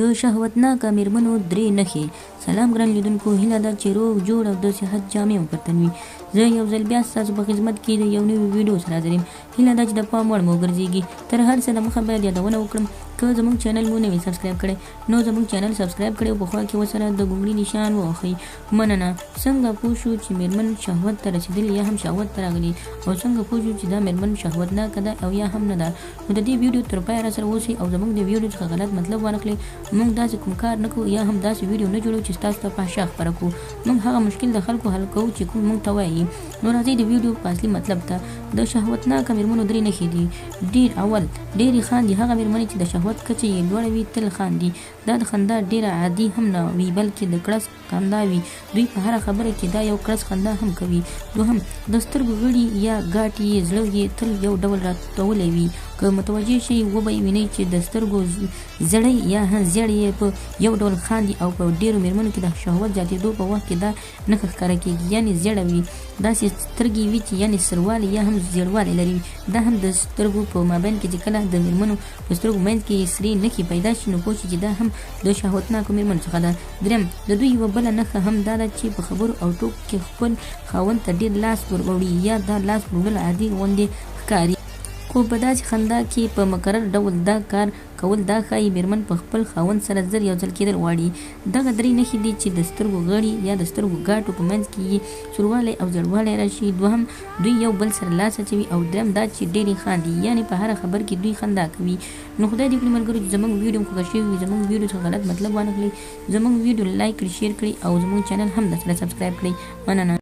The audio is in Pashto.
د شهوتناکه میرمنو درې نښې. سلام ګران لیدونکو، هیله ده چې روغ جوړ او د صحت جامې وکړتن وي. زه یو ځل بیا ستاسو په خدمت کې د یو نوي ویډیو سره حاضر یم. هیله ده چې د پام وړ مو وګرځېږي. تر هر څه دمخه باید یادونه وکړم، که زموږ چینل مو نه وي سبسکرایب کړی نو زموږ چینل سبسکرایب کړئ او په خوا کې ورسره د ګونګړي نشان ووهئ. مننه. څنګه پوه شو چې میرمن شهوت ته رسېدلې یا هم شهوت ته راغلي، او څنګه پوه شو چې دا میرمن شهوتناکه ده او یا هم نه ده؟ نو د دې ویډیو تر پایه راسره اوسئ او زموږ د ویډیو څخه غلط مطلب وانخلئ. موږ داسې کوم کار نه کوو یا هم داسې ویډیو نه جوړوو چې ستاسو ته فحشا خپره کړو. موږ هغه مشکل د خلکو حل کوو چې کوم موږ ته وایي. نو راځئ د ویډیو په اصلي مطلب ته. د شهوتناکه میرمنو درې نښې دي. ډېرې خاندي. هغه میرمنې چې د شهوت کچه یې لوړه وي تل خاندي. دا د خندا ډېره عادي هم نه وي بلکې د کړس خندا وي. دوی په هره خبره کې دا یو کړس خندا هم کوي. دوهم، د سترګو غړي یا ګاټې یې زړه یې تل یو ډول راتولی وي. که متوجه شئ وبه یې وینئ چې د سترګو زړی یا هم زیړ یې په یو ډول خاندي او په ډېرو میرمنو کې د شهوت زیاتېدو په وخت کې دا نښه ښکاره کېږي، یعنې زیړه وي. داسې سترګې وي چې یعنې سروالی یا هم زیړوالی لري. دا هم د سترګو په مابین کې چې کله د میرمنو په سترګو منځ کې سرې نښې پیدا شي نو پوه شي چې دا هم د شهوتناکو میرمنو څخه ده. دریم، د دوی یوه بله نښه هم دا ده چې په خبرو او ټوکو کې خپل خاوند ته ډېر لاس ور وړي یا دا لاس وړل عادي غوندې ښکاري. خو په داسې خندا کې په مکرر ډول دا کار کول دا ښایي میرمن په خپل خاوند سره زر یو ځل کېدل غواړي. دغه درې نښې دي چې د سترګو غړي یا د سترګو ګاټو په منځ کې یې سوروالی او زړوالی راشي. دوهم، دوی یو بل سره لاس اچوي. او دریم دا چې ډېرې خاندي، یعنې په هره خبر کې دوی خندا کوي. نو خدای دې وکړي ملګرو چې زموږ ویډیو خوښه شوې وي، زموږ ویډیو څخه غلط مطلب وانخلئ، زموږ ویډیو لایک کړئ، شیر کړئ او زموږ چینل هم درسره سبسکرایب کړئ. مننه.